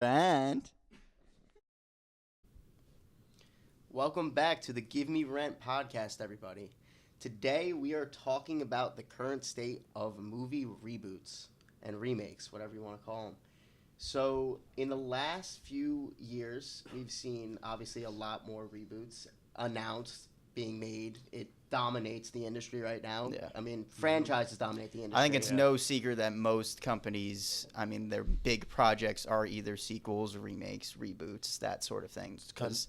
And welcome back to the Give Me Rent podcast, everybody. Today we are talking about the current state of movie reboots and remakes, whatever you want to call them. So, in the last few years, we've seen obviously a lot more reboots announced, being made. It dominates the industry right now. Yeah. I mean, franchises dominate the industry. I think it's no secret that most companies, their big projects are either sequels, remakes, reboots, that sort of thing. Because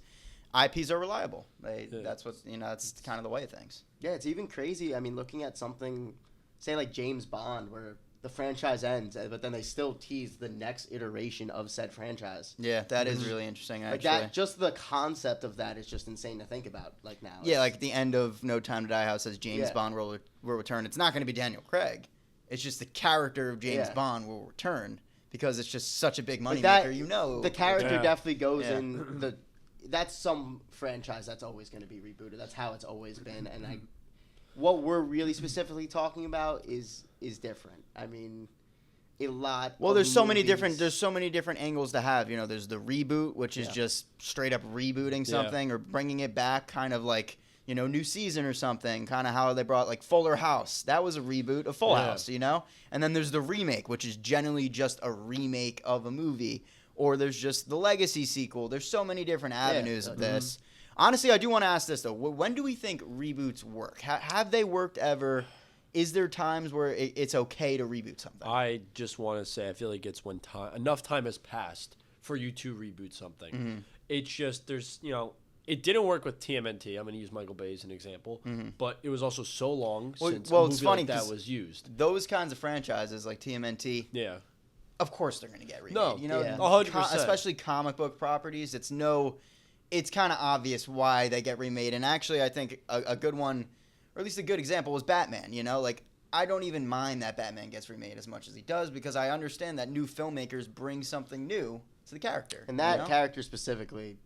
IPs are reliable. That's what's that's kind of the way of things. Yeah, it's even crazy. I mean, looking at something, say like James Bond, where the franchise ends, but then they still tease the next iteration of said franchise. Yeah, that is really interesting, Like actually. that, just the concept of that is just insane to think about. Like now, Yeah, like the end of No Time to Die, how it says James Bond will return. It's not going to be Daniel Craig. It's just the character of James Bond will return because it's just such a big money maker. The character definitely goes in the. That's some franchise that's always going to be rebooted. That's how it's always been, and what we're really specifically talking about is different. I mean, a lot. Well, there's so many different angles to have. There's the reboot, which is just straight up rebooting something or bringing it back, kind of like new season or something. Kind of how they brought like Fuller House. That was a reboot of Full House, And then there's the remake, which is generally just a remake of a movie, or there's just the legacy sequel. There's so many different avenues of this. Honestly, I do want to ask this, though. When do we think reboots work? Have they worked ever? Is there times where it's okay to reboot something? I just want to say I feel like it's when enough time has passed for you to reboot something. Mm-hmm. It's just there's, it didn't work with TMNT. I'm going to use Michael Bay as an example. But it was also so long since a movie like that was used. Those kinds of franchises like TMNT, of course they're going to get remade. No, 100%. Especially comic book properties. It's kind of obvious why they get remade. And actually, I think a good one, or at least a good example, was Batman. Like, I don't even mind that Batman gets remade as much as he does because I understand that new filmmakers bring something new to the character. And that character specifically,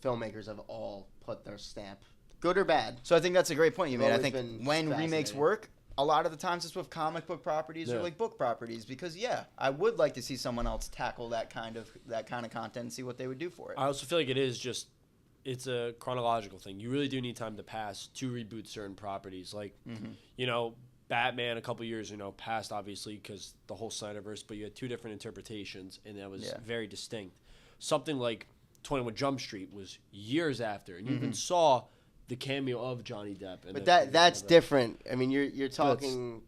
filmmakers have all put their stamp, good or bad. So I think that's a great point you made. I think when fascinating. Remakes work, a lot of the times it's with comic book properties or like book properties because I would like to see someone else tackle that kind of content and see what they would do for it. I also feel like it's a chronological thing. You really do need time to pass to reboot certain properties. Like, Batman a couple years, passed obviously because the whole Snyderverse, but you had two different interpretations and that was very distinct. Something like 21 Jump Street was years after, and you even saw the cameo of Johnny Depp. But that's different. I mean, you're talking.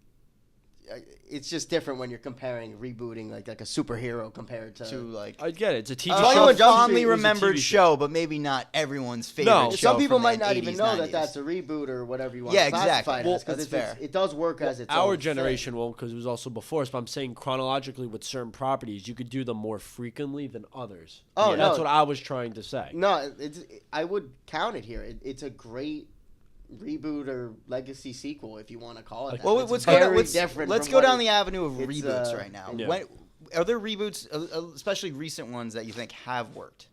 It's just different when you're comparing rebooting like a superhero compared to like. I get it. It's a TV show. show. A fondly remembered show, but maybe not everyone's favorite. No, show some people from might the not 80s, even know 90s. that's a reboot or whatever you want to classify it as. Because it does work as its Our own generation thing. won't because it was also before us. But I'm saying chronologically with certain properties, you could do them more frequently than others. Oh, no. That's what I was trying to say. No, I would count it here. It's a great reboot or legacy sequel, if you want to call it that. Well, let's go down the avenue of reboots right now. Yeah. Are there reboots, especially recent ones, that you think have worked?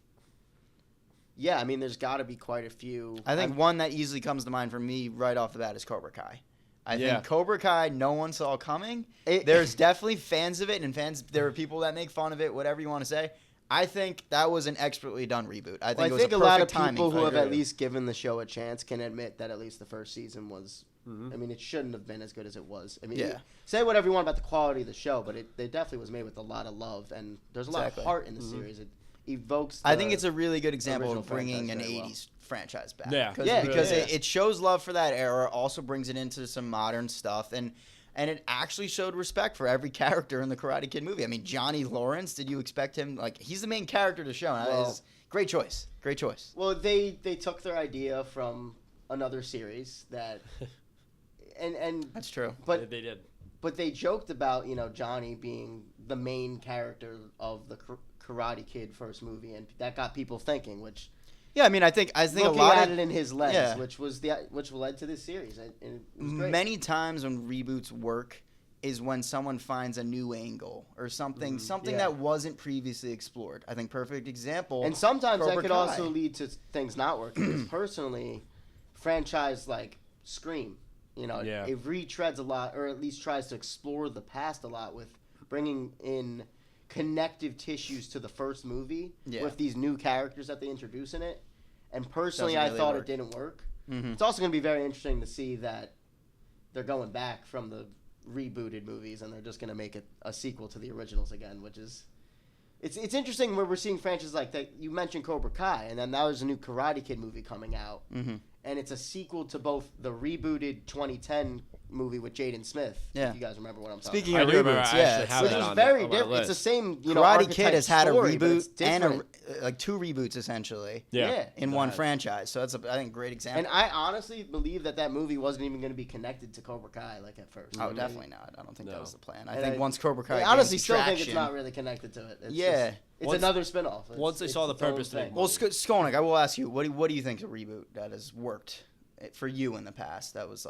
Yeah, I mean, there's got to be quite a few. I think one that easily comes to mind for me right off the bat is Cobra Kai. I think Cobra Kai, no one saw coming. There's definitely fans of it, and there are people that make fun of it, whatever you want to say. I think that was an expertly done reboot. I think it was a lot of timing people who have for it. at least given the show a chance can admit that at least the first season was. I mean, it shouldn't have been as good as it was. I mean, say whatever you want about the quality of the show, but it definitely was made with a lot of love, and there's a lot of heart in the series. It evokes. I think it's a really good example of bringing an '80s franchise back. Because it shows love for that era, also brings it into some modern stuff, and it actually showed respect for every character in the Karate Kid movie. I mean, Johnny Lawrence, did you expect him? Like, he's the main character of the show. Great choice. Great choice. Well, they took their idea from another series that, and that's true. But they did. But they joked about Johnny being the main character of the Karate Kid first movie, and that got people thinking. Which Yeah, I mean, I think a looking lot at of it in his lens, which led to this series. And it was great. Many times when reboots work is when someone finds a new angle or something that wasn't previously explored. I think perfect example. And sometimes Cobra that could Kai. also lead to things not working. Because personally, franchise like Scream, it retreads a lot, or at least tries to explore the past a lot with bringing in connective tissues to the first movie Yeah. with these new characters that they introduce in it. And personally, Doesn't I really thought work. it didn't work. Mm-hmm. It's also going to be very interesting to see that they're going back from the rebooted movies and they're just going to make it a sequel to the originals again, which is... It's interesting where we're seeing franchises like that. You mentioned Cobra Kai, and then now there's a new Karate Kid movie coming out. Mm-hmm. And it's a sequel to both the rebooted 2010 movie with Jaden Smith. Yeah. If you guys remember what I'm Speaking talking of I do remember reboots, I yeah, actually it's have about. Which that is on very my different. list. It's the same, Karate archetype Kid has had story, a but reboot it's and different. like 2 reboots essentially Yeah. in Go one ahead. franchise. So that's a I think great example. And I honestly believe that movie wasn't even going to be connected to Cobra Kai like at first. Oh, definitely not. I don't think that No. was the plan. I And think I- once Cobra Kai I gains honestly some still think it's traction- not really connected to it. It's Yeah. just- it's Once- another spinoff. once they saw the its own purpose to thing. make Well, Skolnick, I will ask you, what do you think is a reboot that has worked for you in the past? That was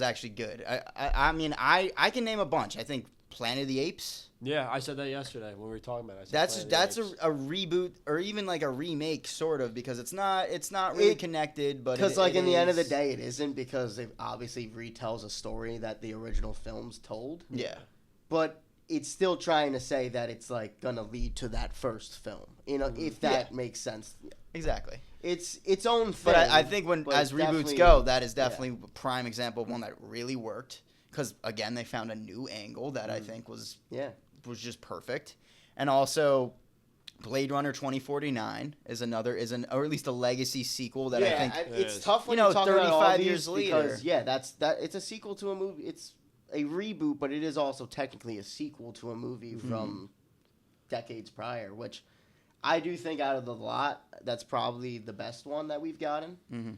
actually good. I mean, I can name a bunch. I think Planet of the Apes. Yeah, I said that yesterday when we were talking about it. I said That's Planet of the Apes. a reboot or even like a remake sort of because it's not really connected, but Because, it in the end of the is- day, it isn't because it obviously retells a story that the original films told. Yeah. But it's still trying to say that it's, going to lead to that first film. If that makes sense. Exactly. It's its own thing. But I think but as definitely- reboots go, that is definitely a prime example of one that really worked. Because again, they found a new angle that I think was just perfect, and also Blade Runner 2049 is or at least a legacy sequel that I think it's is. tough when You know, you talk about all 35 these years later. because it's a sequel to a movie. It's a reboot, but it is also technically a sequel to a movie from decades prior, which I do think out of the lot, that's probably the best one that we've gotten. Mhm.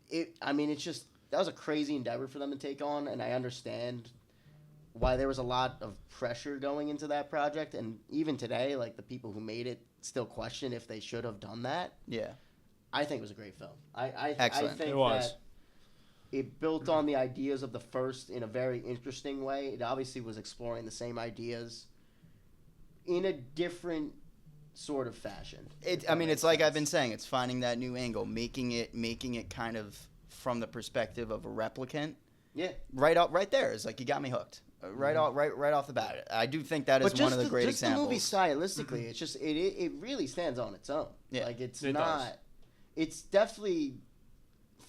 It's just that was a crazy endeavor for them to take on, and I understand why there was a lot of pressure going into that project, and even today, the people who made it still question if they should have done that. yeah. I think it was a great film. I Excellent. think It was. that it built on the ideas of the first in a very interesting way. It obviously was exploring the same ideas in a different sort of fashion. It's like I've been saying, it's finding that new angle, making it kind of from the perspective of a replicant. Yeah. Right there is you got me hooked. Right off the bat. I do think that is one of the great examples. The movie stylistically, it's just it really stands on its own. Yeah. It's It not. does. It's definitely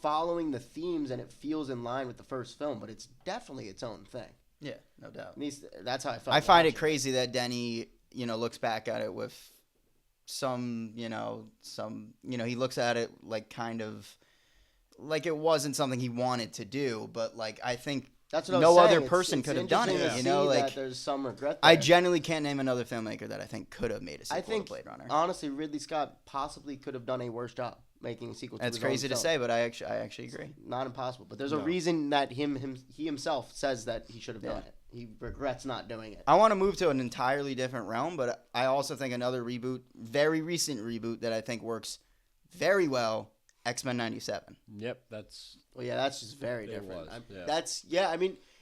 following the themes, and it feels in line with the first film, but it's definitely its own thing. Yeah, no doubt. At least that's how I felt. I find it watching crazy that Denny, looks back at it with some, he looks at it kind of like it wasn't something he wanted to do, but I think That's what I no was saying. other person could have done interesting it. to see that there's some regret there. I genuinely can't name another filmmaker that I think could have made a sequel I think to Blade Runner. honestly, Ridley Scott possibly could have done a worse job making a sequel. That's to his own crazy to film. say, but I actually agree. Not impossible, but there's a No. reason that he himself says that he should have done it. He regrets not doing it. I want to move to an entirely different realm, but I also think another reboot, very recent reboot that I think works very well, X-Men 97. Yep, that's Well, yeah, that's just very It different. was, yeah. That's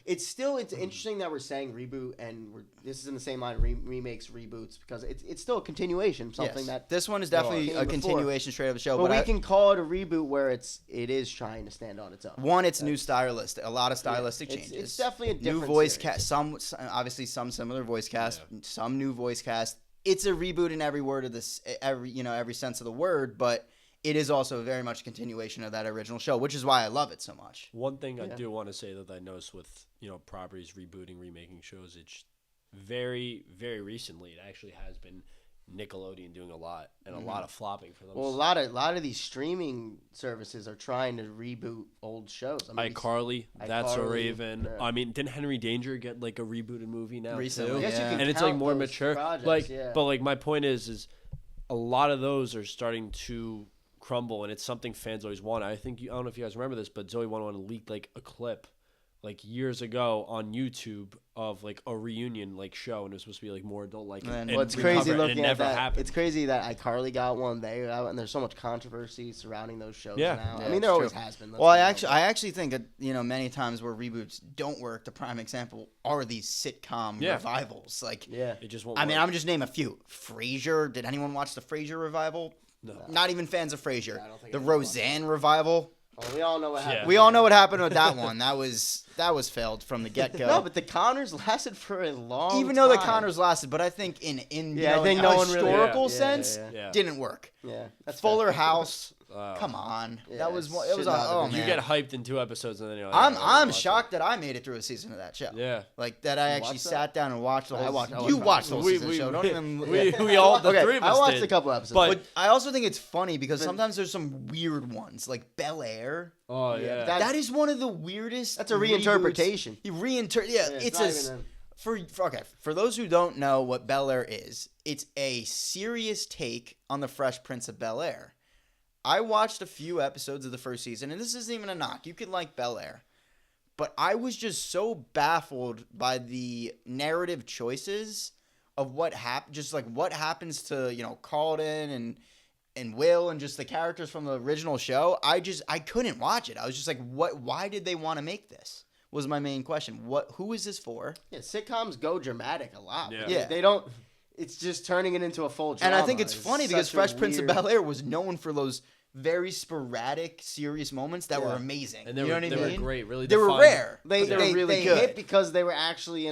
it's interesting that we're saying reboot, and this is in the same line, remakes, reboots, because it's still a continuation, something Yes. that. This one is definitely came a before. continuation straight of the show, But we I- can call it a reboot where it is trying to stand on its own. One, it's new stylistic, a lot of stylistic It's- changes. it's definitely a new different voice series. cast. Obviously some similar voice cast, some new voice cast. It's a reboot in every word of this, every sense of the word, but it is also very much a continuation of that original show, which is why I love it so much. one thing I Yeah. do want to say that I noticed with properties rebooting, remaking shows. It's very, very recently. It actually has been Nickelodeon doing a lot and a lot of flopping for them. Well, a lot of these streaming services are trying to reboot old shows. iCarly, That's a iCarly, Raven. yeah. I mean, didn't Henry Danger get a rebooted movie now Recently, too? I guess you Yeah. can And it's count more those mature. projects, yeah. But my point is a lot of those are starting to crumble, and it's something fans always want. I don't know if you guys remember this, but Zoe 101 leaked a clip years ago on YouTube of a reunion show, and it was supposed to be more adult And Well, it's we crazy covered it, and looking it at never that. happened. It's crazy that iCarly got one. They got, and there's so much controversy surrounding those shows Yeah. now. Yeah, I mean, it's there always true. has been. Well, I actually think that many times where reboots don't work, the prime example are these sitcom Yeah. revivals. Yeah. It just won't I mean, work. I'm just name a few. Frasier. Did anyone watch the Frasier revival? No. Not even fans of Frasier. I don't think The anyone watched Roseanne revival. Oh, we all know what happened. Yeah. We all know what happened with that one. That was failed from the get-go. No, but the Connors lasted for a long Even though the time. Connors lasted, but I think in I think in no a one really- historical yeah, sense, yeah. didn't work. Yeah, that's Fuller fair. House, Wow. come on, Yeah, that was it it was should on. not have Oh been. man, You get hyped in 2 episodes and then you're like, I'm watch shocked that I made it through a season of that show. it. Yeah. Like that, I You actually watched that? sat down and watched the I whole. watched- I You watched watched the whole We- season we- show. Don't even. We all, the Okay, three of us I watched did. a couple episodes. But I also think it's funny because sometimes there's some weird ones, like Bel Air. Oh, Yeah, yeah. that- That is one of the weirdest. That's a reinterpretation. You Yeah, it's not a. even For those who don't know what Bel Air is, it's a serious take on the Fresh Prince of Bel Air. I watched a few episodes of the first season, and this isn't even a knock. You could like Bel Air. But I was just so baffled by the narrative choices of what just like what happens to, Carlton and Will and just the characters from the original show. I couldn't watch it. I was just like, why did they want to make this? Was my main question. Who is this for? Yeah, sitcoms go dramatic a lot. Yeah. Yeah. They don't. It's just turning it into a full drama. And I think it's funny because such a Fresh Prince of weird- Bel Air was known for those very sporadic, serious moments that were Yeah. amazing. And they you were, know what I they mean? were great. Really They were defined. rare. They but were really they good. hit because they were actually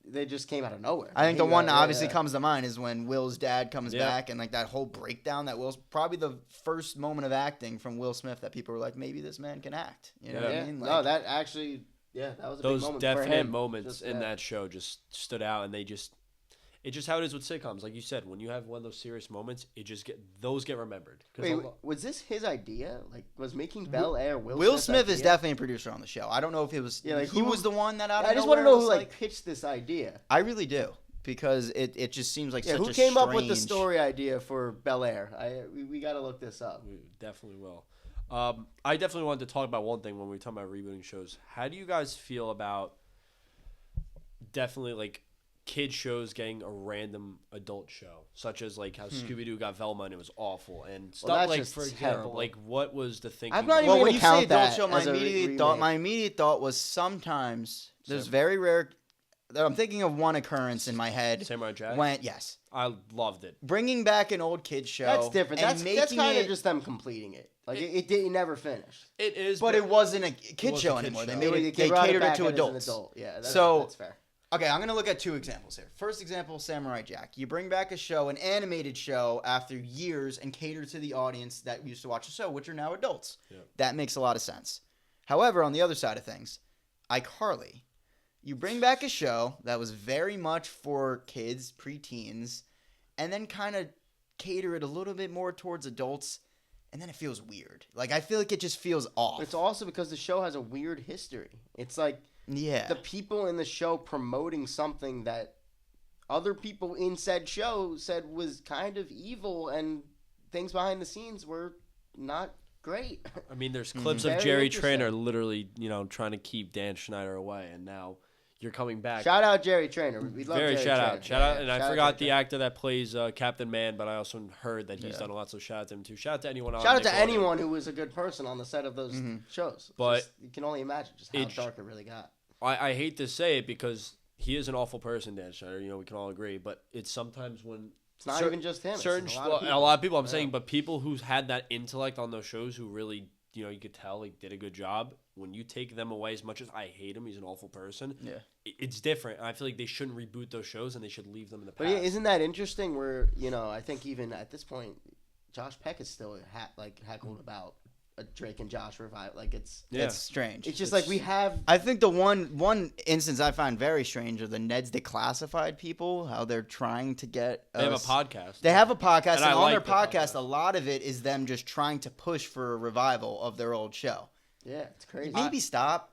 they just came out of nowhere. I think the one that yeah, obviously yeah. comes to mind is when Will's dad comes Yeah. back and like that whole breakdown that Will's probably the first moment of acting from Will Smith that people were like, maybe this man can act. You know what Yeah. I mean? No, that actually, that was a Those big moment for definite him. moments Just, in that show just stood out, and it's just how it is with sitcoms. Like you said, when you have one of those serious moments, those get remembered. 'Cause Wait, a lo- was this his idea? Like, was making Bel Air Will Smith's Smith is idea? definitely a producer on the show. I don't know if it was Yeah, like, he who- was the one that out of I just want to know who pitched this idea. I really do because it just seems like Yeah, such who a came up with the strange- story idea for Bel Air? We got to look this up. We definitely will. I definitely wanted to talk about one thing when we were talking about rebooting shows. How do you guys feel about definitely like kid shows getting a random adult show, such as like how Scooby Doo got Velma and it was awful, and stuff that's like just for example, terrible. like what was the thinking? I'm not even Well, gonna when you say count adult that show, my as a immediate thought was sometimes there's Sam- very rare. I'm thinking of one occurrence in my head. Samurai Jack. Yes, I loved it. bringing back an old kid show. That's different. and That's making kind of it- just them completing it. Like it never finished. It is, But it wasn't a kid was a show kid anymore. show. They made it. They brought catered it back to as an adults. adult. Yeah, that's fair. Okay, I'm gonna look at 2 examples here. First example, Samurai Jack. You bring back a show, an animated show, after years, and cater to the audience that used to watch the show, which are now adults. Yeah. That makes a lot of sense. However, on the other side of things, iCarly. You bring back a show that was very much for kids, preteens, and then kind of cater it a little bit more towards adults, and then it feels weird. Like, I feel like it just feels off. It's also because the show has a weird history. It's like Yeah. the people in the show promoting something that other people in said show said was kind of evil, and things behind the scenes were not great. I mean, there's clips of Very Jerry interesting. Trainer literally, trying to keep Dan Schneider away, and now you're coming back. Shout out Jerry Trainer. We love Very Jerry shout Trainer. out, shout out, and Shout I out forgot Jerry the actor that plays Captain Man, but I also heard that he's done a lot. So shout out to him too. Shout out to anyone on. Shout out to Nickelodeon. anyone who was a good person on the set of those shows. But Just, you can only imagine just how it- dark it really got. I hate to say it because he is an awful person, Dan Schneider. We can all agree, but it's sometimes when It's not cer- even just him. It's certain a lot of people. I'm saying, but people who's had that intellect on those shows who really, you could tell like did a good job. When you take them away, as much as I hate him, he's an awful person. Yeah. It's different. I feel like they shouldn't reboot those shows and they should leave them in the But past. yeah, isn't that interesting? Where I think even at this point, Josh Peck is still heckled about a Drake and Josh revival. Like it's strange. just like we have. I think the one instance I find very strange are the Ned's Declassified people, how they're trying to get they have a us- podcast. They have a podcast, And and I on like their the podcast, podcast. a lot of it is them just trying to push for a revival of their old show. Yeah, it's crazy. Maybe stop.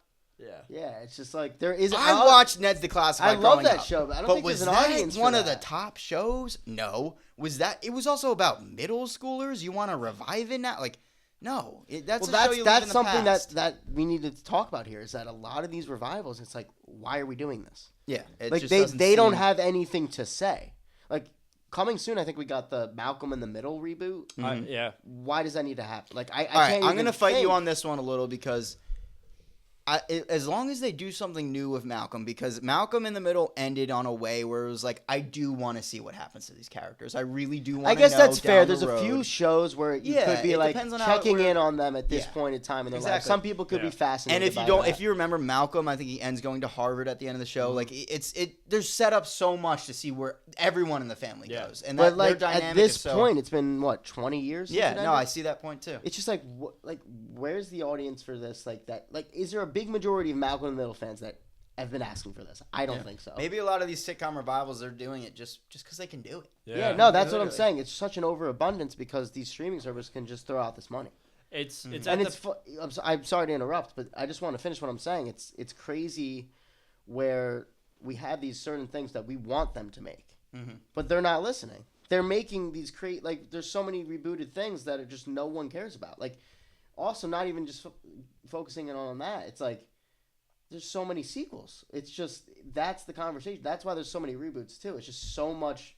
Yeah. It's just like there is. I watched Ned's Declassified. I love growing that up, show, but I don't but think was there's an that audience for one of the that. top shows? No. Was that? It was also about middle schoolers. You want to revive it now? Like, no. That's Well, a show you leave that's in the something past. that we need to talk about here. Is that a lot of these revivals? It's like, why are we doing this? Yeah. It Like just they doesn't don't seem- have anything to say. Like coming soon, I think we got the Malcolm in the Middle reboot. Yeah. Why does that need to happen? Like I All right, can't I'm even gonna fight you think- on this one a little because As long as they do something new with Malcolm, because Malcolm in the Middle ended on a way where it was like, I do want to see what happens to these characters. I really do want to know. I guess that's fair. down There's the a few road. shows where you could be it like depends on how checking in on them at this point in time in their life. Exactly. Some people could be fascinated. And if you remember Malcolm, I think he ends going to Harvard at the end of the show. Like there's set up so much to see where everyone in the family goes. And but like their at this dynamic point, it's been what 20 years. Yeah, no, I see that point too. It's just like where's the audience for this? Like that. Like, is there a big majority of Malcolm in the Middle fans that have been asking for this? I don't think so. Maybe a lot of these sitcom revivals, they're doing it just because they can do it. Yeah, no, that's what I'm saying. It's such an overabundance because these streaming services can just throw out this money. I'm sorry to interrupt, but I just want to finish what I'm saying. It's crazy where we have these certain things that we want them to make, but they're not listening. They're making these there's so many rebooted things that are just no one cares about. Like, also not even just focusing in on that. It's like, there's so many sequels. It's just, that's the conversation. That's why there's so many reboots too. It's just so much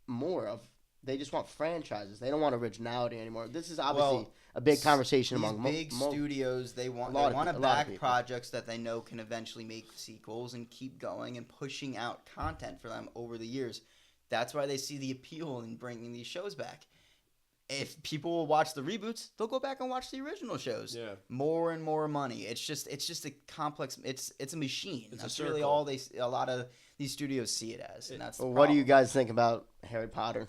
more of, they just want franchises. They don't want originality anymore. This is obviously a big conversation among big studios. They want to back projects that they know can eventually make sequels and keep going and pushing out content for them over the years. That's why they see the appeal in bringing these shows back. If people will watch the reboots, they'll go back and watch the original shows. Yeah. More and more money. It's just a complex. It's a machine. That's really all a lot of these studios see it as. And that's. What do you guys think about Harry Potter?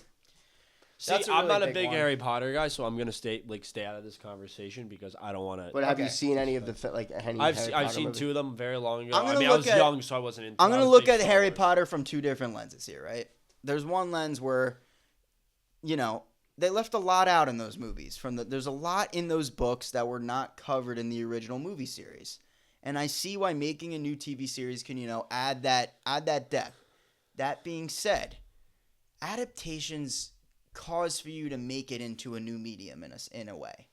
See, I'm not a big Harry Potter guy, so I'm gonna stay out of this conversation because I don't want to. But have you seen any of the I've seen two of them very long ago. I was young, so I wasn't into. I'm gonna look at Harry Potter from two different lenses here, right? There's one lens where, they left a lot out in those movies. There's a lot in those books that were not covered in the original movie series, and I see why making a new TV series can add that depth. That being said, adaptations cause for you to make it into a new medium in a way,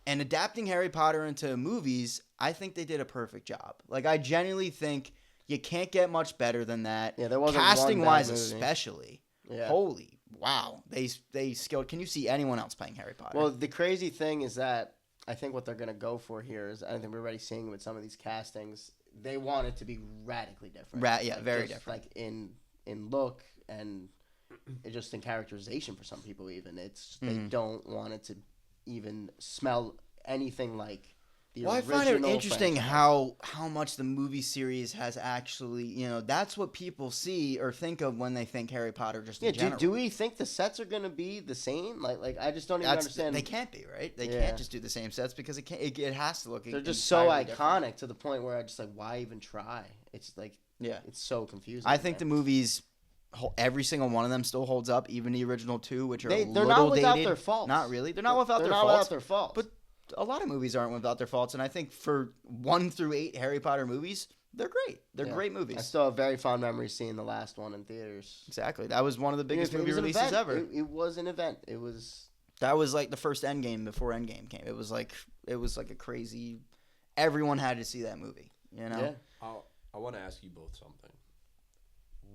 and adapting Harry Potter into movies, I think they did a perfect job. Like, I genuinely think you can't get much better than that. Yeah, there wasn't casting wise, especially. Yeah. Holy. Wow, they skilled. Can you see anyone else playing Harry Potter? Well, the crazy thing is that I think what they're going to go for here is, I think we're already seeing with some of these castings, they want it to be radically different. Very different. Like in look and just in characterization for some people even. They don't want it to even smell anything like the original. I find it interesting how much the movie series has actually, that's what people see or think of when they think Harry Potter just in general. Do we think the sets are going to be the same? Like I just don't even understand. They can't be, right? They can't just do the same sets because it has to look. They're just so iconic to the point where I just why even try? It's like, it's so confusing. I think the movies, every single one of them still holds up, even the original two, which are they're not without dated. Their faults. Not really. They're not without their faults. But a lot of movies aren't without their faults, and I think for 1 through 8 Harry Potter movies, they're great. They're great movies. I still have very fond memories seeing the last one in theaters. Exactly. That was one of the biggest movie releases ever. It was an event. That was like the first Endgame before Endgame came. It was like a crazy. Everyone had to see that movie. Yeah. I want to ask you both something.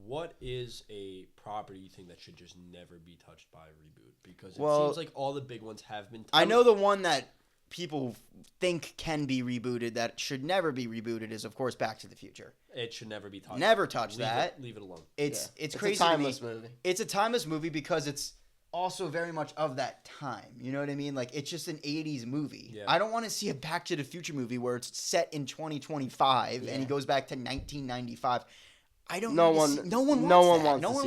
What is a property you think that should just never be touched by a reboot? Because it seems like all the big ones have been. I know the one that people think can be rebooted that should never be rebooted is, of course, Back to the Future. It should never be touched. Never touch that. Leave it alone. It's crazy. It's a timeless movie. It's a timeless movie because it's also very much of that time. You know what I mean? Like, it's just an 80s movie. Yeah. I don't want to see a Back to the Future movie where it's set in 2025 and he goes back to 1995. No one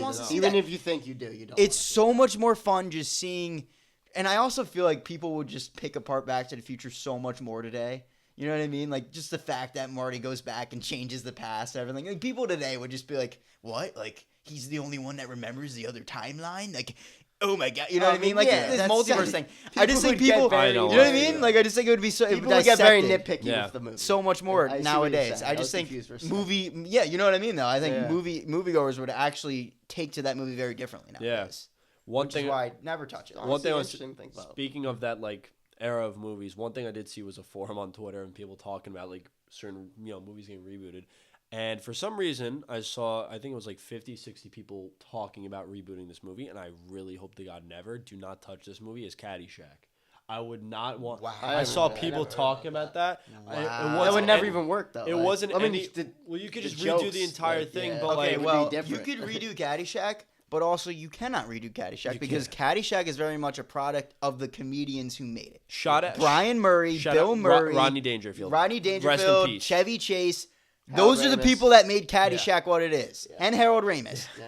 wants to see Even that. if you think you do, you don't. It's so much more fun just seeing. And I also feel like people would just pick apart Back to the Future so much more today. You know what I mean? Like, just the fact that Marty goes back and changes the past and everything. Like, people today would just be like, what? Like, he's the only one that remembers the other timeline? Like, oh my God. You know what I mean? Like, this multiverse thing. I just think people, you know what I mean? Like, I just think it would be so, people would get very nitpicky with the movie. So much more nowadays. I just think movie, you know what I mean, though? I think moviegoers would actually take to that movie very differently nowadays. Which is why I'd never touch it. One thing speaking of that, like, era of movies, one thing I did see was a forum on Twitter and people talking about, like, certain, movies getting rebooted. And for some reason, I think it was like 50, 60 people talking about rebooting this movie, and I really hope to God never do not touch this movie, is Caddyshack. I would not want. Wow. I saw I people never heard talking about about that. Wow. That would never even work though. It Like, wasn't. I mean, any, well, you could just redo the entire thing, but Okay, it would be well, you different. could redo Caddyshack, but also you cannot redo Caddyshack You because Caddyshack is very much a product of the comedians who made it. shot at Brian Murray, Bill Murray, Rodney Dangerfield, Rodney Rest in Dangerfield, peace. Chevy Chase. Harold Those are the Ramis. people that made Caddyshack what it is, Yeah. and Harold Ramis. Yeah.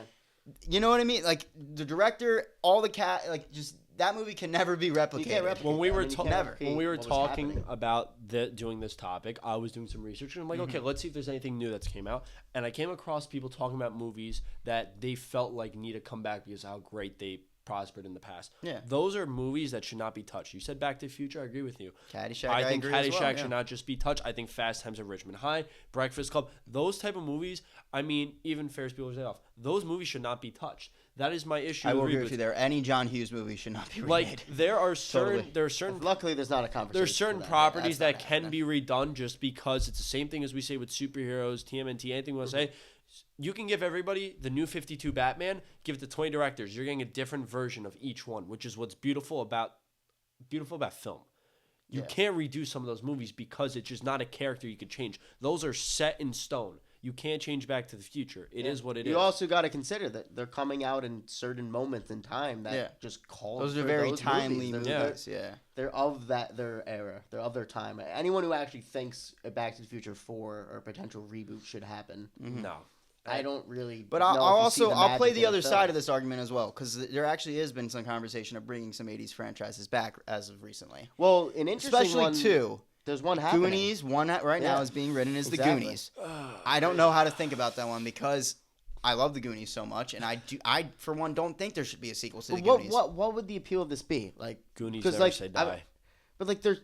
You know what I mean? Like the director, all the just that movie can never be replicated. You can't replicate When we that. I were mean, you ta- can't Never. replicate when we were what was talking happening. about doing this topic, I was doing some research and I'm like, okay, let's see if there's anything new that's came out. And I came across people talking about movies that they felt like need to come back because of how great they prospered in the past. Yeah. Those are movies that should not be touched. You said Back to the Future, I agree with you. Caddyshack, I think agree as Caddyshack well, should not just be touched. I think Fast Times at Richmond High, Breakfast Club, those type of movies, I mean, even Ferris Bueller's Day Off, those movies should not be touched. That is my issue. I will with agree with reboots. you there. Any John Hughes movie should not be remade. Like there are certain Totally. there are certain Luckily, there's not a conversation. there's certain for that. properties That's that not can happening. be redone just because it's the same thing as we say with superheroes, TMNT, anything we want to say. You can give everybody the new 52 Batman, give it to 20 directors. You're getting a different version of each one, which is what's beautiful about film. You Yeah. can't redo some of those movies because it's just not a character you could change. Those are set in stone. You can't change Back to the Future. It is what it is. You also got to consider that they're coming out in certain moments in time that Yeah. just call. Those are for very those timely movies. movies. Yeah. They're of their era. They're of their time. Anyone who actually thinks a Back to the Future 4 or a potential reboot should happen, No. I don't really. But know I'll if you see the I'll play magic the in other film. side of this argument as well because there actually has been some conversation of bringing some 80s franchises back as of recently. Well, an interesting Especially one. two. There's one happening. Goonies, one right now Yeah. is being written as Exactly. The Goonies. I don't know how to think about that one because I love The Goonies so much, and I for one don't think there should be a sequel to The But Goonies. what would the appeal of this be? Like Goonies 'cause, never like, say I- die. But like they're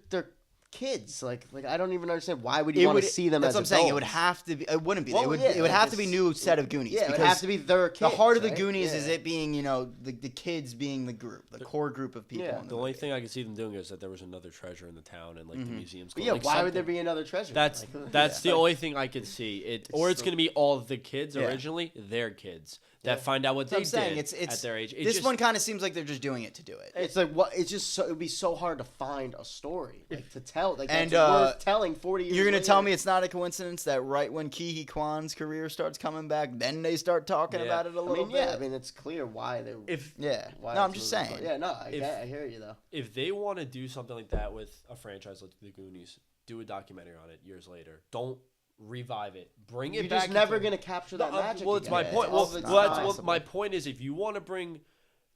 kids. Like I don't even understand why would you want to see them That's as what I'm saying. It would adults? have to be. It wouldn't be. Well, it would. yeah, it would like have to be it's- new set of Goonies. Yeah, it would because have to be their kids. the heart of the right? Goonies Yeah. is it being the kids being the group, the core group of people. Yeah. in The only movie. thing I could see them doing is that there was another treasure in the town and like the museums. But yeah, like, why would there something- be another treasure? That's Like, that's yeah. the only thing I could see. Or it's so- going to be all of the kids Yeah. originally, their kids that Yeah. find out what That's what they I'm saying. did It's at their age. It this just, one kind of seems like they're just doing it to do it. It's like what? It's just so it'd be so hard to find a story like to tell. Like And, that's worth telling 40 years. You're gonna later. tell me it's not a coincidence that right when Ke Kwan's career starts coming back, then they start talking Yeah. about it a I little mean, bit. yeah. I mean, it's clear why they. Yeah. Why No, I'm it's just moving saying. forward. Yeah, no, I If- get, I hear you though. if they want to do something like that with a franchise like the Goonies, do a documentary on it years later. Don't revive it. Bring it You're back. just never into- gonna capture that No, magic. well, it's again. my Yeah, point. it's Well, not that's possible. my point is if you want to bring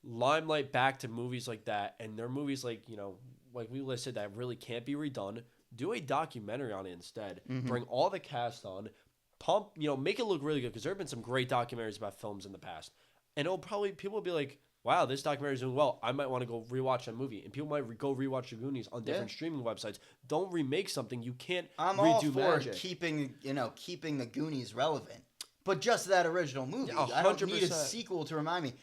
limelight back to movies like that, and they're movies like like we listed that really can't be redone, do a documentary on it instead. Bring all the cast on, make it look really good because there have been some great documentaries about films in the past, and it'll probably people will be like, wow, this documentary is doing well. I might want to go rewatch that movie, and people might go rewatch the Goonies on different streaming websites. Don't remake something you can't I'm all redo for magic. keeping the Goonies relevant, but just that original movie. Yeah, I don't need a 100%. sequel to remind me.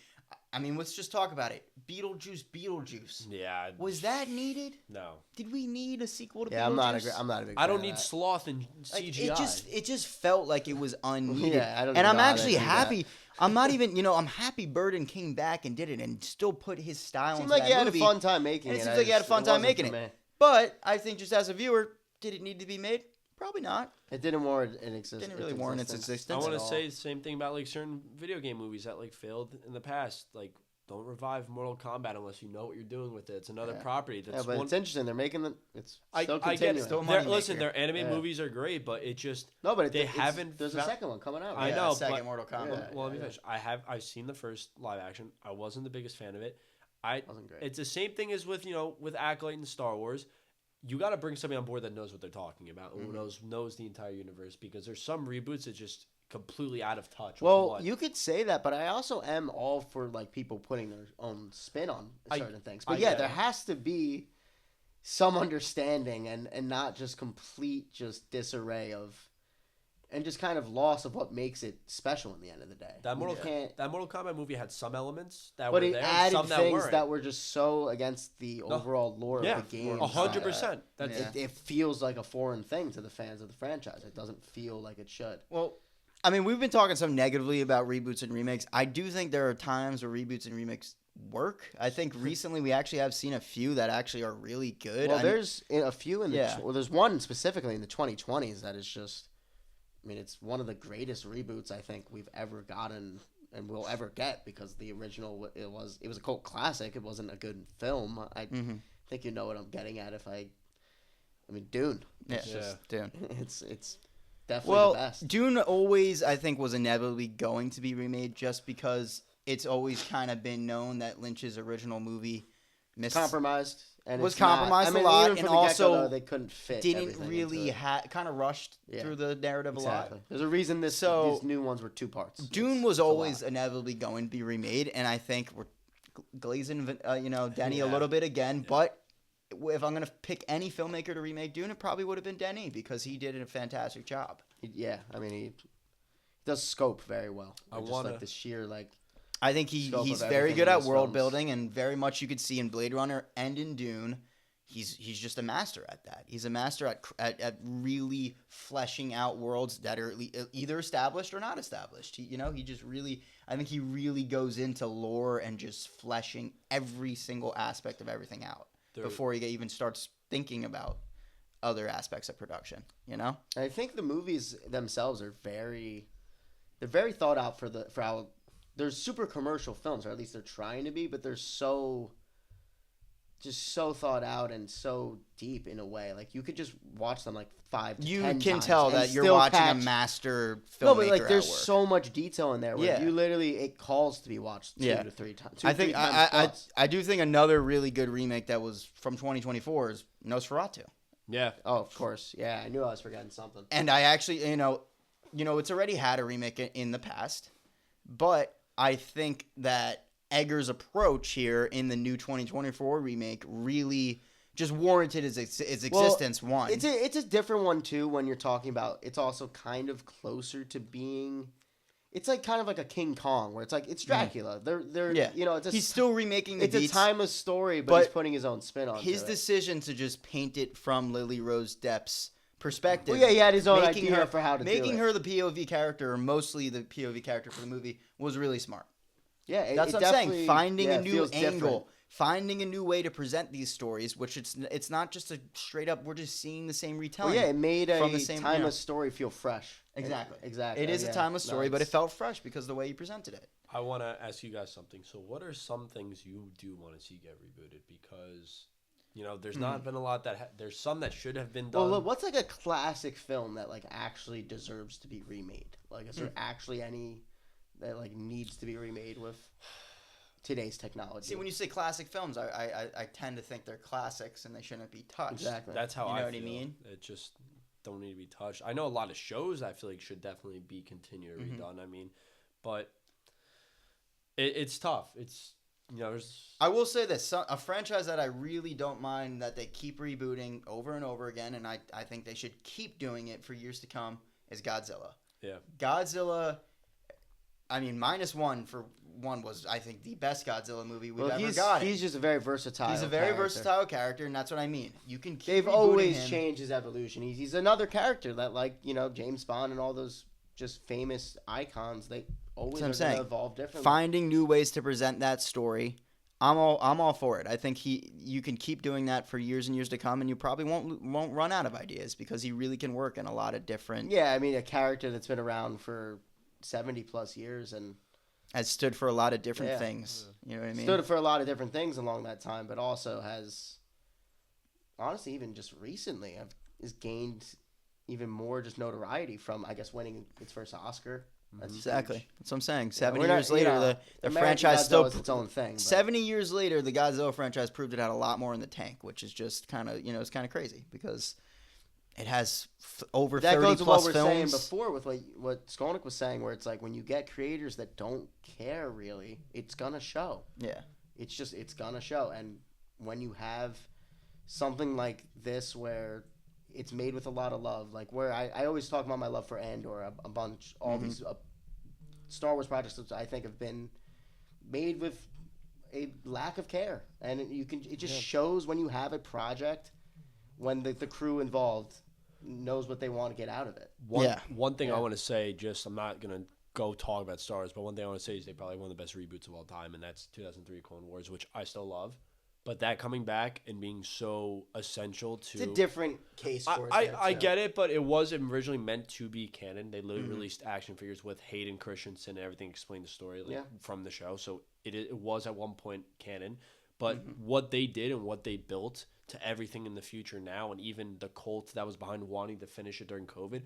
I mean, let's just talk about it. Beetlejuice. Yeah, Was that needed? no? Did we need a sequel to Yeah, Beetlejuice? I'm not a big. I don't fan need of that. sloth and Like, CGI. it just felt like it was unneeded. Yeah, I don't and know I'm how they actually do that. happy. I'm not even, I'm happy Burden came back and did it and still put his style Seemed into like that he had movie. a fun time making And it. it seems like he had a fun time making it. But I think just as a viewer, did it need to be made? Probably not. It didn't warrant an existence. Didn't really warrant its I existence. want to at all. say the same thing about like certain video game movies that like failed in the past. Like, don't revive Mortal Kombat unless you know what you're doing with it. It's another property. That's Yeah, but one. it's interesting. They're making the. It's I still get continuing. Still they're- moneymaker. listen, their anime Yeah. movies are great, but it just No, but they haven't There's a found- second one coming out. I right? know, Second but- Mortal Kombat. well, let me finish. I've seen the first live action. I wasn't the biggest fan of it. Wasn't great. It's the same thing as with with Acolyte and Star Wars. You got to bring somebody on board that knows what they're talking about and who knows the entire universe because there's some reboots that just completely out of touch. with Well, what- you could say that, but I also am all for like people putting their own spin on certain things. But I yeah, get there it. has to be some understanding and not just complete just disarray of and just kind of loss of what makes it special in the end of the day. that Mortal You can't. that Mortal Kombat movie had some elements that But were it there, and added some that things weren't. that were just so against the overall lore yeah, of the game. 100%. That's Yeah. It feels like a foreign thing to the fans of the franchise. It doesn't feel like it should. Well, I mean, we've been talking some negatively about reboots and remakes. I do think there are times where reboots and remakes work. I think recently we actually have seen a few that actually are really good. Well, there's a few in the Yeah. well, there's one specifically in the 2020s that is just, I mean, it's one of the greatest reboots I think we've ever gotten and will ever get, because the original, it was a cult classic. It wasn't a good film. I think you know what I'm getting at if I mean, Dune. Yeah, Dune. It's definitely the best. Dune always, I think, was inevitably going to be remade just because it's always kind of been known that Lynch's original movie compromised. And was it's not. compromised I mean, a lot, even and from the get-go, also though, they couldn't fit didn't everything really into it. kind of rushed through the narrative a lot. There's a reason these new ones were 2 parts. Dune was always inevitably going to be remade, and I think we're glazing, Denny a little bit again. But if I'm gonna pick any filmmaker to remake Dune, it probably would have been Denis, because he did a fantastic job. Yeah, I mean, he does scope very well. Like the sheer I think he's very good at world building, and very much you could see in Blade Runner and in Dune. He's just a master at that. He's a master at really fleshing out worlds that are either established or not established. He just really, I think he really goes into lore and just fleshing every single aspect of everything out before he even starts thinking about other aspects of production. I think the movies themselves are they're very thought out for how they're super commercial films, or at least they're trying to be, but they're so thought out and so deep in a way. Like, you could just watch them 5 to 10 times. You can tell that you're watching a master filmmaker. No, but there's so much detail in there where you literally, it calls to be watched 2 to 3 times. I do think another really good remake that was from 2024 is Nosferatu. Yeah. Oh, of course. Yeah, I knew I was forgetting something. And I actually, it's already had a remake in the past, but I think that Egger's approach here in the new 2024 remake really just warranted its existence. It's a different one too. When you're talking about, it's also kind of closer to being. It's kind of like a King Kong, where it's Dracula. He's still remaking the beats. It's a timeless story, but he's putting his own spin on it. His decision to just paint it from Lily Rose Depp's perspective. Well, yeah, he had his own idea for how to do it. Making her the POV character, or mostly the POV character for the movie, was really smart. Yeah, that's what I'm saying. Finding a new angle, different. Finding a new way to present these stories, which it's not just a straight up, we're just seeing the same retelling. Well, yeah, it made a timeless story feel fresh. Exactly. Exactly. It is a timeless story, but it felt fresh because of the way you presented it. I want to ask you guys something. So what are some things you do want to see get rebooted? Because, there's not been a lot there's some that should have been done. Well, look, what's a classic film that actually deserves to be remade? Is there actually any that needs to be remade with today's technology? See, when you say classic films, I tend to think they're classics and they shouldn't be touched. Exactly. That's how I feel. You know what I mean? It just don't need to be touched. I know a lot of shows I feel should definitely be continued or redone. I mean, but it's tough. It's I will say this: a franchise that I really don't mind that they keep rebooting over and over again, and I think they should keep doing it for years to come, is Godzilla. Yeah. Godzilla. I mean, -1 was, I think, the best Godzilla movie we've ever got. He's just a very versatile. He's a very versatile character, and that's what I mean. You can keep. They've always changed his evolution. He's another character that, James Bond and all those just famous icons. They always are going to evolve differently. Finding new ways to present that story, I'm all for it. I think you can keep doing that for years and years to come, and you probably won't run out of ideas, because he really can work in a lot of different. Yeah, I mean, a character that's been around for 70 plus years and has stood for a lot of different things. You know what I mean? Stood for a lot of different things along that time, but also has, honestly, even just recently, has gained even more just notoriety from, I guess, winning its first Oscar. That's exactly. Huge. That's what I'm saying. 70 years later, the franchise still is its own thing. But 70 years later, the Godzilla franchise proved it had a lot more in the tank, which is just kind of, it's kind of crazy, because it has over 30 plus films. That goes to what we're saying before with what Skolnick was saying, where it's when you get creators that don't care really, it's gonna show. Yeah. It's gonna show. And when you have something like this where it's made with a lot of love, where I always talk about my love for Andor a bunch, all these Star Wars projects that I think have been made with a lack of care, and it just shows when you have a project, when the crew involved knows what they want to get out of it. One thing I want to say, I'm not going to go talk about Star Wars, but one thing I want to say is they probably one of the best reboots of all time, and that's 2003 Clone Wars, which I still love. But that coming back and being so essential to... It's a different case for it. I get it, but it was originally meant to be canon. They literally released action figures with Hayden Christensen and everything, explained the story from the show. So it was at one point canon. But what they did and what they built to everything in the future now, and even the cult that was behind wanting to finish it during COVID,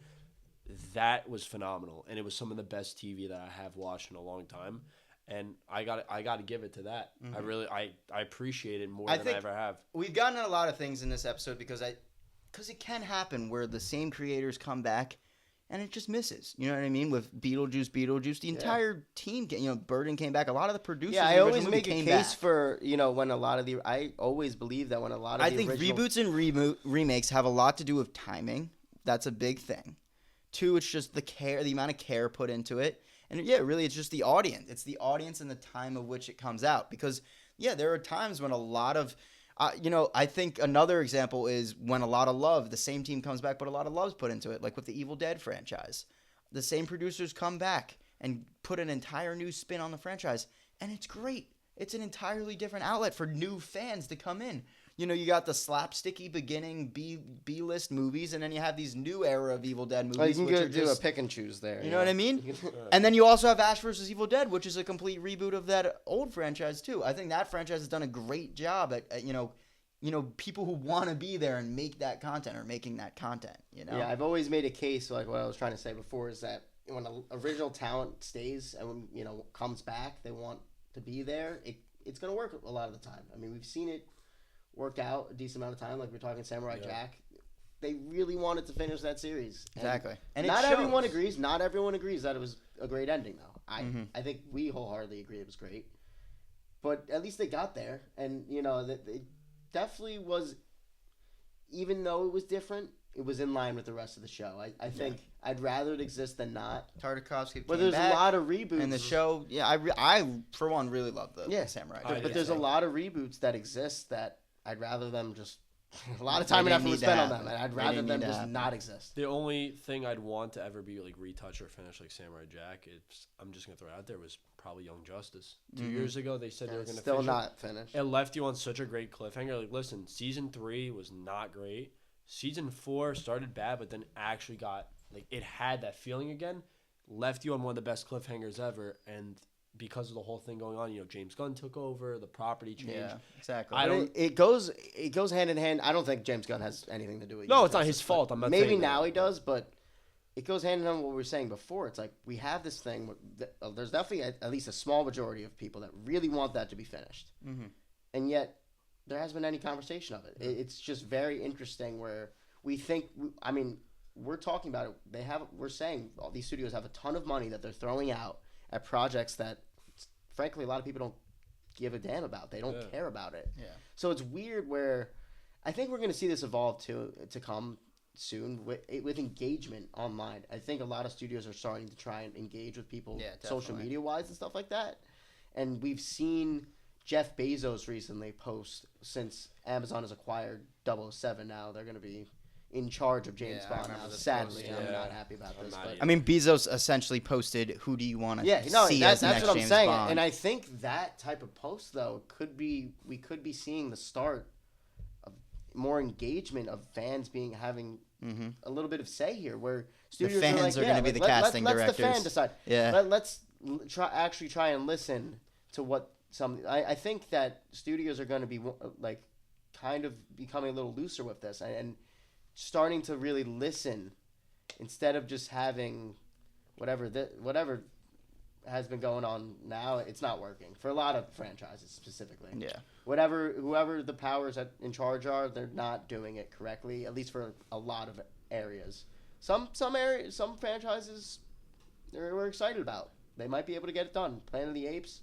that was phenomenal. And it was some of the best TV that I have watched in a long time. And I got to give it to that. I appreciate it more than I ever have. We've gotten a lot of things in this episode because it can happen where the same creators come back and it just misses. You know what I mean? With Beetlejuice, the entire team, Burden came back. A lot of the producers. Yeah, I always make a case for when a lot of I always believe that when a lot of I think reboots and remakes have a lot to do with timing. That's a big thing. 2, it's just the amount of care put into it. And yeah, really, it's just the audience. It's the audience and the time of which it comes out. Because, yeah, there are times when a lot of, I think another example is when a lot of love, the same team comes back, but a lot of love's put into it. Like with the Evil Dead franchise. The same producers come back and put an entire new spin on the franchise. And it's great. It's an entirely different outlet for new fans to come in. You got the slapsticky beginning B-list movies, and then you have these new era of Evil Dead movies. You can do a pick and choose there. You know what I mean? And then you also have Ash vs. Evil Dead, which is a complete reboot of that old franchise too. I think that franchise has done a great job at people who want to be there and make that content or making that content. Yeah, I've always made a case, like what I was trying to say before, is that when an original talent stays and comes back, they want to be there. It's going to work a lot of the time. I mean, we've seen it work out a decent amount of time. Like we're talking Samurai Jack. They really wanted to finish that series. Exactly. And not everyone agrees. Not everyone agrees that it was a great ending, though. I think we wholeheartedly agree it was great. But at least they got there. And, it definitely was, even though it was different, it was in line with the rest of the show. I think I'd rather it exist than not. Tartakovsky But there's a lot of reboots. And the show, I for one, really love the Samurai Jack. But there's a lot of reboots that exist that I'd rather them just a lot of time and effort was spent on them, and I'd rather them just not exist. The only thing I'd want to ever be like retouched or finished like Samurai Jack, I'm just gonna throw it out there, was probably Young Justice. 2 years ago, they said they were gonna still not finished. It left you on such a great cliffhanger. Like, listen, season 3 was not great. Season 4 started bad, but then actually got it had that feeling again. Left you on one of the best cliffhangers ever, and because of the whole thing going on, James Gunn took over, the property changed. Yeah, exactly. It goes hand in hand. I don't think James Gunn has anything to do with it. No, it's not his fault. I'm not maybe saying now that. he does, but it goes hand in hand with what we were saying before. It's like we have this thing. There's definitely at least a small majority of people that really want that to be finished, and yet there hasn't been any conversation of it. It's just very interesting where we think. I mean, we're talking about it. We're saying all these studios have a ton of money that they're throwing out at projects that, frankly, a lot of people don't give a damn about. They don't care about it. Yeah. So it's weird where I think we're going to see this evolve to come soon with engagement online. I think a lot of studios are starting to try and engage with people social media wise and stuff like that. And we've seen Jeff Bezos recently post, since Amazon has acquired 007 now, they're going to be in charge of James Bond now. Sadly, I'm not happy about this. But I mean, Bezos essentially posted, "Who do you want to see that's as the next what I'm James saying. Bond?" And I think that type of post, though, we could be seeing the start of more engagement of fans having a little bit of say here, where studios the fans are going to be the casting directors. Let's the fan decide. Yeah. Let's try and listen to what I think that studios are going to be kind of becoming a little looser with this and starting to really listen instead of just having whatever has been going on now. It's not working for a lot of franchises specifically. Yeah. Whoever the powers in charge are, they're not doing it correctly, at least for a lot of areas. Some franchises we're excited about. They might be able to get it done. Planet of the Apes,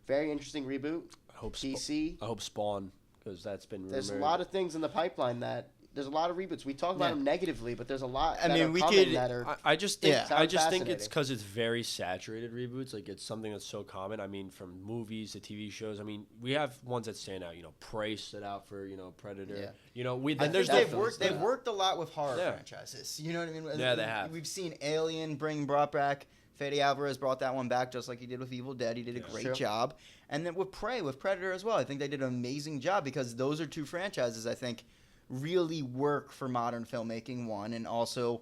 very interesting reboot. I hope DC. I hope Spawn, because that's been rumored. There's a lot of things in the pipeline that. There's a lot of reboots. We talk about them negatively, but there's a lot. I just think it's because it's very saturated reboots. Like, it's something that's so common. I mean, from movies to TV shows. I mean, we have ones that stand out. Prey stood out for Predator. Yeah. They've worked a lot with horror franchises. You know what I mean? Yeah, they have. We've seen Alien brought back Fede Alvarez brought that one back just like he did with Evil Dead. He did a great job. And then with Predator as well, I think they did an amazing job because those are two franchises I think really work for modern filmmaking, one, and also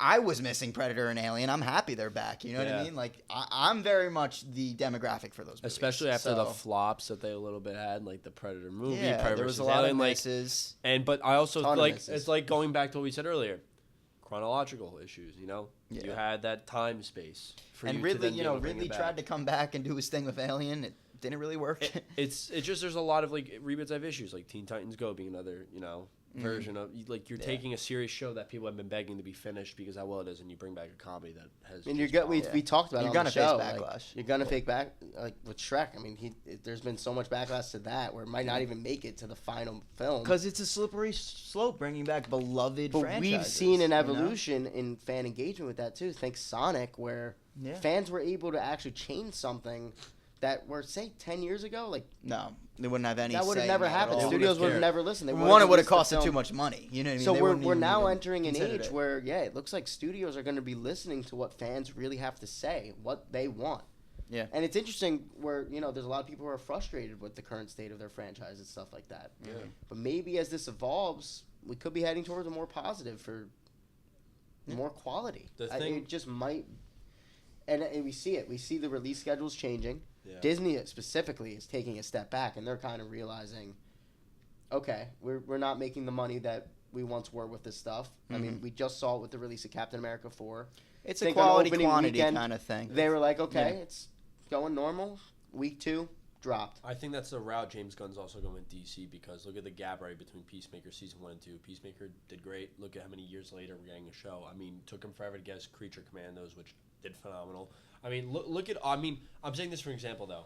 I was missing Predator and Alien. I'm happy they're back. You know what I mean? Like, I'm very much the demographic for those movies. Especially after the flops that they a little bit had, like the Predator movie. Yeah, Predator there was a versus lot Alien, of like, misses. But I also, like, it's like going back to what we said earlier. Chronological issues, you know? Yeah. You had that time space. And Ridley, Ridley tried to come back and do his thing with Alien. It didn't really work. It's just there's a lot of, like, reboots have issues, like Teen Titans Go being another, version of, like, you're taking a serious show that people have been begging to be finished because how well it is, and you bring back a comedy that has. And we talked about it on the show. Like, you're gonna face back, like with Shrek. I mean, there's been so much backlash to that where it might not even make it to the final film because it's a slippery slope bringing back beloved franchises. But we've seen an evolution in fan engagement with that too. Think Sonic, where fans were able to actually change something that were, say, 10 years ago. Like, no, they wouldn't have any. That would have never happened. Studios would have never listened. One, it would have costed too much money. You know what I mean? So we're now entering an age where, it looks like studios are going to be listening to what fans really have to say, what they want. Yeah. And it's interesting where, there's a lot of people who are frustrated with the current state of their franchise and stuff like that. Yeah. But maybe as this evolves, we could be heading towards a more positive for more quality. It just might. And we see it. We see the release schedules changing. Yeah. Disney specifically is taking a step back, and they're kind of realizing, okay, we're not making the money that we once were with this stuff. Mm-hmm. I mean, we just saw it with the release of Captain America 4. It's a quality quantity kind of thing. They were like, okay, it's going normal. Week 2 dropped. I think that's the route James Gunn's also going with DC because look at the gap right between Peacemaker season 1 and 2. Peacemaker did great. Look at how many years later we're getting a show. I mean, it took him forever to get his Creature Commandos, which did phenomenal. I mean, look at. I mean, I'm saying this for example though.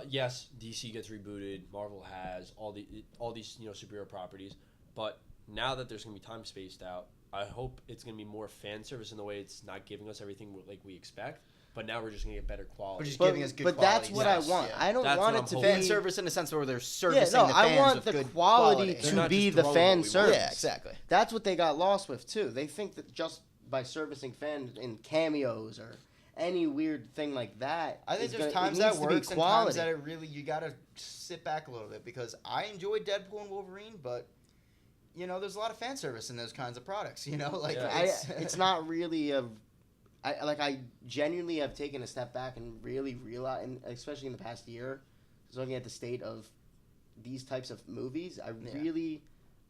Yes, DC gets rebooted. Marvel has all these superhero properties, but now that there's gonna be time spaced out, I hope it's gonna be more fan service in the way it's not giving us everything like we expect. But now we're just gonna get better quality. We're just giving us good quality. But that's what I want. I don't want it to be fan service in the sense where they're servicing the fans I want with the good quality to be the fan service. Yeah, exactly. That's what they got lost with too. They think that just by servicing fans in cameos or any weird thing like that. I think there's times that works and times that it really, you got to sit back a little bit because I enjoyed Deadpool and Wolverine, but, there's a lot of fan service in those kinds of products, Like, it's not really I genuinely have taken a step back and really realized, and especially in the past year, looking at the state of these types of movies, I really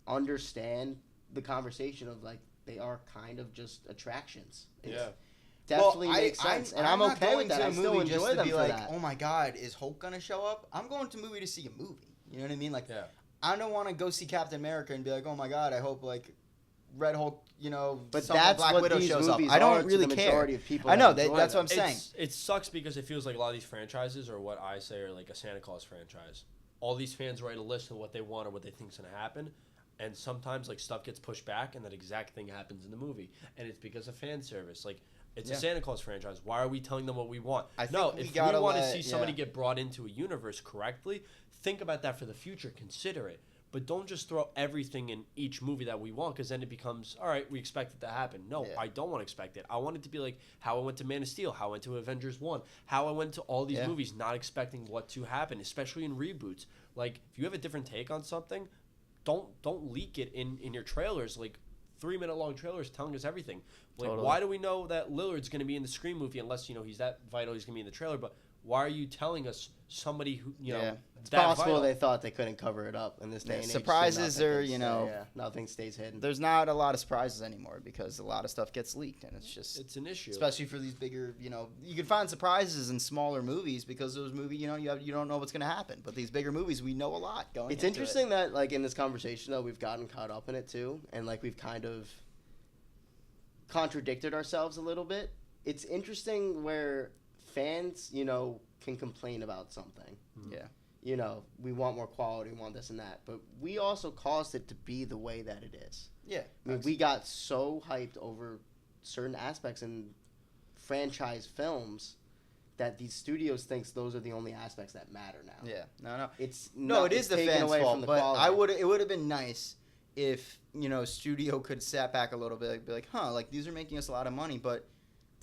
understand the conversation of, like, they are kind of just attractions. Definitely makes sense, and I'm okay with that. I still enjoy them for that. Oh my God, is Hulk gonna show up? I'm going to movie to see a movie. You know what I mean? Like, I don't want to go see Captain America and be like, oh my God, I hope like Red Hulk, but that's Black what Widow these shows up. movies I don't are really to the care. Majority of people I know that's what I'm saying. It sucks because it feels like a lot of these franchises are what I say are like a Santa Claus franchise. All these fans write a list of what they want or what they think's gonna happen. And sometimes like stuff gets pushed back, and that exact thing happens in the movie, and it's because of fan service. Like it's a Santa Claus franchise. Why are we telling them what we want? If we want to see somebody get brought into a universe correctly, think about that for the future. Consider it, but don't just throw everything in each movie that we want, because then it becomes all right. We expect it to happen. No, I don't want to expect it. I want it to be like how I went to Man of Steel, how I went to Avengers 1, how I went to all these movies, not expecting what to happen, especially in reboots. Like if you have a different take on something, don't leak it in your trailers. Like 3-minute long trailers telling us everything. Like why do we know that Lillard's going to be in the Scream movie unless he's that vital? He's going to be in the trailer. But why are you telling us somebody who It's possible they thought they couldn't cover it up in this day and age. Surprises are nothing stays hidden. There's not a lot of surprises anymore because a lot of stuff gets leaked, and it's an issue, especially for these bigger. You can find surprises in smaller movies because those movies you don't know what's going to happen. But these bigger movies, we know a lot going. It's interesting that like in this conversation though, we've gotten caught up in it too, and like we've kind of contradicted ourselves a little bit. It's interesting where fans, can complain about something. Yeah. We want more quality, we want this and that. But we also caused it to be the way that it is. Yeah. I mean, we got so hyped over certain aspects in franchise films that these studios thinks those are the only aspects that matter now. Yeah. No. It is the fans' fault, but it would have been nice if, studio could sat back a little bit and be like, like these are making us a lot of money, but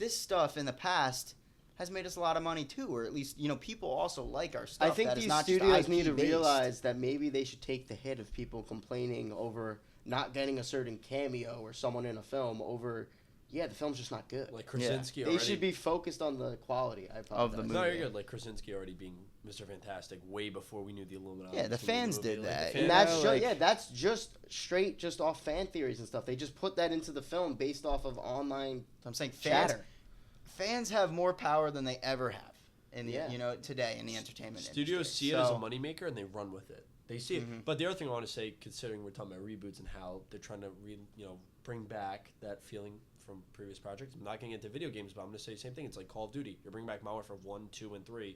this stuff in the past has made us a lot of money too, or at least people also like our stuff. I think that is these not just studios need to IP-based. realize that maybe they should take the hit of people complaining over not getting a certain cameo or someone in a film over. Yeah, the film's just not good. Like Krasinski They should be focused on the quality of the movie. No, you're good. Like Krasinski already being Mr. Fantastic way before we knew the Illuminati. Yeah, the fans did that. And that's just straight, just off fan theories and stuff. They just put that into the film based off of online. I'm saying chatter. Fans have more power than they ever have in the today in the entertainment Studios industry. see it as a moneymaker and they run with it. They see it. But the other thing I want to say, considering we're talking about reboots and how they're trying to bring back that feeling from previous projects. I'm not getting into video games, but I'm going to say the same thing. It's like Call of Duty. You're bringing back Modern Warfare 1, 2, and 3.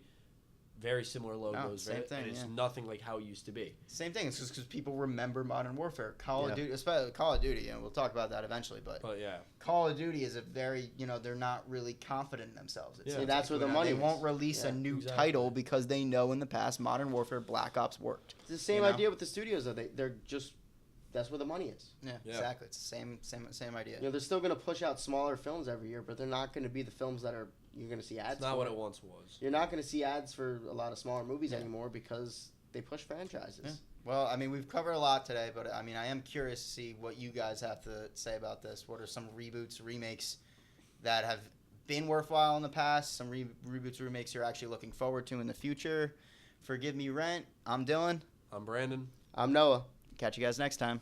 Very similar logos. Same thing, and it's nothing like how it used to be. Same thing. It's just because people remember Modern Warfare. Call of Duty, especially Call of Duty, we'll talk about that eventually. But yeah. Call of Duty is a very, they're not really confident in themselves. See, that's where the money They won't release a new title because they know in the past Modern Warfare Black Ops worked. It's the same idea with the studios, though. They're just... That's where the money is. Yeah, exactly. It's the same idea. They're still going to push out smaller films every year, but they're not going to be the films that you're going to see ads It's not what it once was. You're not going to see ads for a lot of smaller movies anymore because they push franchises. Yeah. Well, I mean, we've covered a lot today, but I mean, I am curious to see what you guys have to say about this. What are some reboots, remakes that have been worthwhile in the past? Some reboots, remakes you're actually looking forward to in the future? Forgive Me Rent. I'm Dylan. I'm Brandon. I'm Noah. Catch you guys next time.